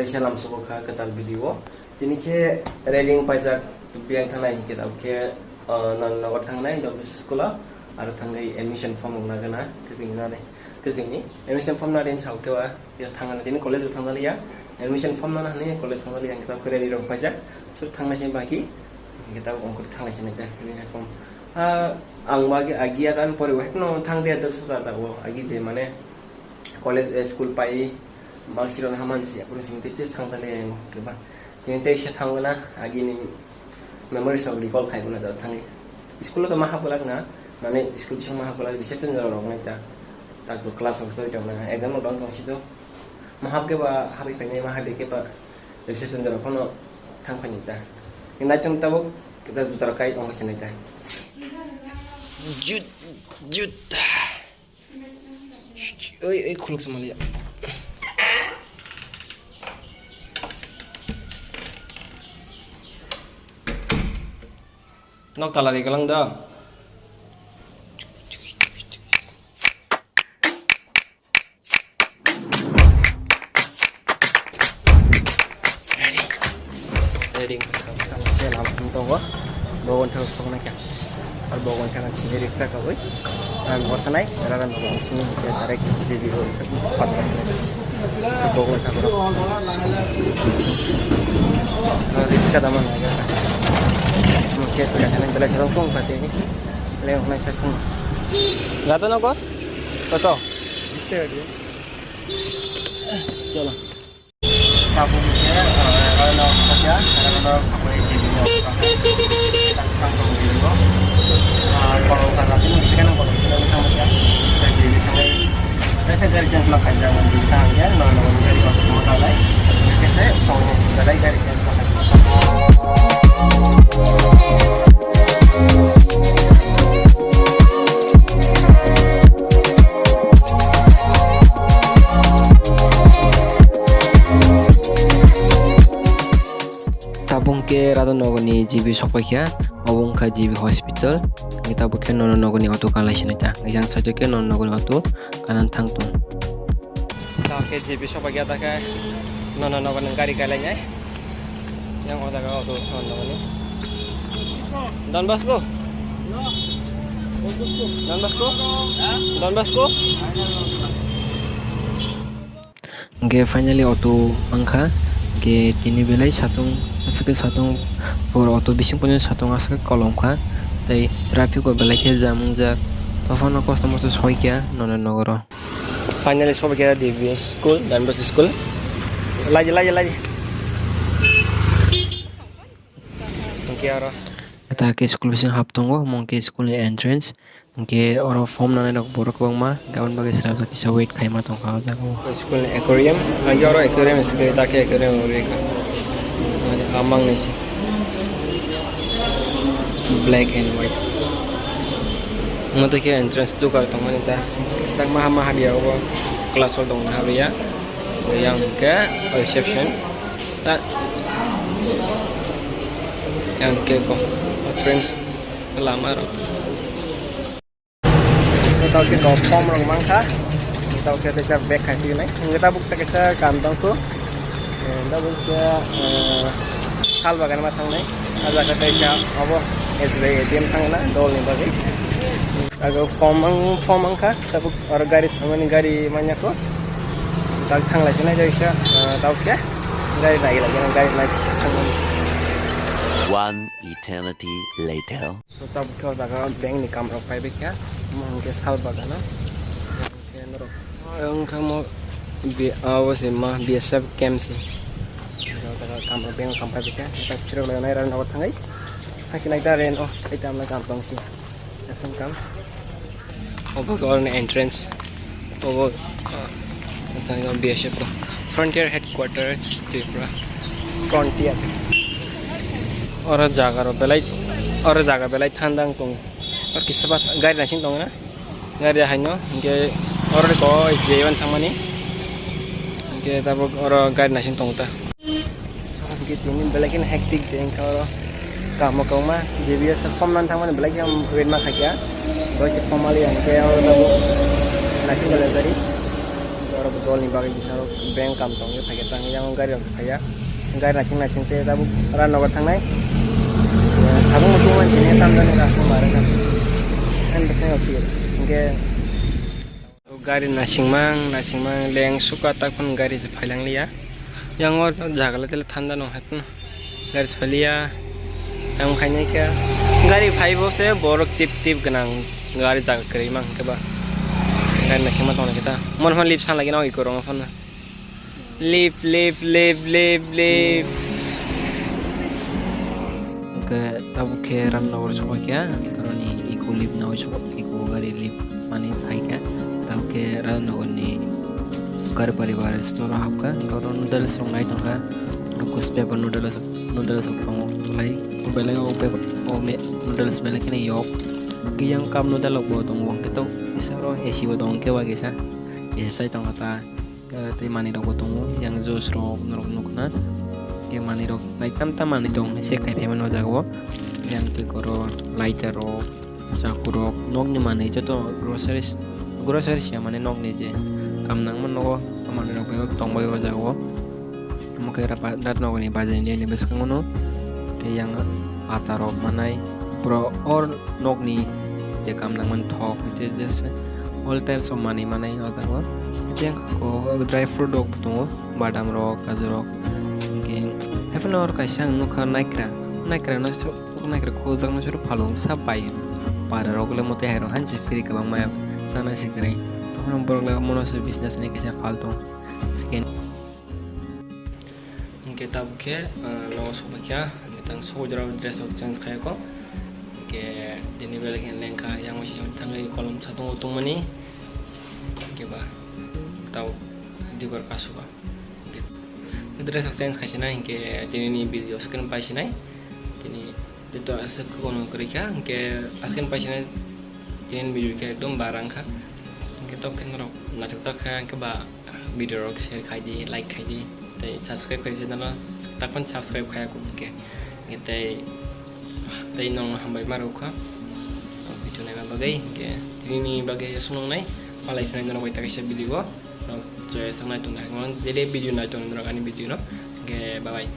kaisa lam sobo kha katal video tini ke railing pajak biang thangnai ke dau ke non nogor thangnai dau school aro thangnai admission form na gana kekini na kekini admission form na den chau ke wa ya thangana tini college thangna ya admission form na ne college thangna ya kita ke railing rong pajak sur thangna sin baki kita ongkor thangna sin ta admission form ang bagi agi akan pore wek no thang dia ter sutra ta wo agi je mane college school pai maksudnya haman sih aku sing tete thang tale ke ba tin te sha thang na agi ni memory so recall khai guna da thang school to maha pula na mane school chong maha pula bisa tun jaro rong ta tak to class of story tam na exam no dong tong si to maha ke ba habi pe maha de ke ba bisa tun jaro kono thang phani ta ina tum tabuk kita jutar kai ong chane ta jut oi khuluk samalia nok tala di kalang da ready ke lam tong ko bawon thau song na kya ar bawon kana sendiri ka ka oi an wartanai raran bawon sini ke tarik jibi ho pat bawon ka ko riska daman aga mungkin sudah kena jelas rongkong pasti ini lewat masa semua nggak tahu kok betul bisa dia jalan kamu mikir kalau kerja kalau sampai jadi kita kantong dulu kalau karena itu bisa kan kalau kita sama ya kita jadi sampai saya dari jam 8 jam di tangnya nono dari waktu makan lain saya soalnya dari jam 8 tabung ke radon nogoni jibi sopakia obong ka jibi hospital kita bukan nono nogoni auto kalai sinita yang saja ke nono nogoni auto kanan tangtung tak ke jibi sopakia tak ke nono nogoni gari kalainya yang ada ka auto nono nogoni Don Bosco Don Bosco Don Bosco Oke finally auto angka ke tini belai satung asake satung por auto bising punya satung asake kolom kha tai traffic ko belai ke jamung jak tofano customer to soi kya nono nogoro finally sob ke DVS school Don Bosco school laje oke aro ta ke school bising hap tongo mongke school entrance ke oro form na nok borok bang ma gawan bagai serap ta kisa wait khai ma tong ka jago school aquarium lagi oro aquarium se ta ke aquarium ore ka amang ni black and white moto ke entrance tu ka tong mani ta tak maha dia wo kelas ol dong na ya yang ke reception ta yang ke ko entrance lamar tahu kita form orang mangka tahu kita bisa back hati naik kita bukti kita kantong tuh kita bukti hal bagaimana matang naik ada kata kita apa SBI ATM tangna dol nih bagi agak form mangka tapi orang garis sama nih gari banyak kok tahu tang lagi nih jadi tahu ya gari lagi gari lagi One eternity later. So tab kau daga bank ni kamera pai bekya mungkin hal bagana mungkin ro yang kamu awas mah biasa cam sih kau daga kamera bank kampai bekya kita ciro lagi naik ran awat tangai masih naik ran oh kita ambil kampung sih langsung kam oh kau ni entrance oh tangga biasa kok Frontier headquarters Tripura Frontier orang jaga belai tandang tong और किस बात गाड़ी नासिंग तंग ना गाड़ी हाइनो इनके और को SBI वन थांगमानी इनके तब और गाड़ी नासिंग तंग ता सब के तीन बेलाकिन हेक्टिक दें और काम मा JBS फॉर्म नान थांगमानी बेलाकि हम वेट मा खाकिया तो से फॉर्मली इनके और तब नासिंग बेला करी और role ni bagi bisa bank kam tong ye pakai tang yang gari kaya gari nasing te tabu ran nogo tangnai sabung musuh man jene tam dan rasu mare kan bekne oke ingke gari nasing mang leng suka tak pun gari phalang liya yang or jagala tel thanda no hatna gari phaliya yang khaine ke gari phaibo se borok tip ganang gari jaga kri mang ke ba gari nasing ma tong kita mon hon lip san lagi na iko rong phone lip ke tabu ke ram na or soba kya karoni iko lip na or soba iko gari lip mani phai ka tabu ke ram na ni घर परिवार स्टोर आपका और नूडल्स रोंगाई टंगा कुछ paper noodles रोंगो लाई बेले ओ में नूडल्स बेले के नहीं योग कि yang kam noodle lo tong wong keto isaro esi bo tong ke wa gesa esai tong ata te mani ro tong yang juice ro norok nokna ke mani ro lai tam mani tong se kai pheman no jago yang ke koro lighter ro sakuro nok ni mani chato groceries ya mane nok ni je kam nang man no amane no pe tong boy jago mo ke rapat dat no ni baje ni bes kangono ke yang ataro manai pro or nok ni je kam nang man thok je just all types of money manai ataro yang ko dry fruit dok tu badam rok kaju rok ke heaven or kaisang no kha naikra ko jang no suru phalo sa pai para rok le mote hero hanse free ka bang ma sana sikrai orang berlaku monos bisnis ni kisah falto sekian kita buke no sobakya tentang sojara dress of chance kaya ko ke dini balik yang lengka yang masih tanggai kolom satu utung mani ke ba tahu di berkasu ba dress of chance kasih naik ke dini ni video sekian pasti naik dini itu asal kono kerja ke asal pasti naik dini video ke dom barang kah kita kan nak tak ke ba video share khai di like khai di tai subscribe khai channel tak pun subscribe khai aku ke kita tai nong hambai maru kha video nai bagai ke ini bagai sunung nai malai friend no baita ke video no joy sang nai tu nai ngon dele video nai tu no kan video no ke bye bye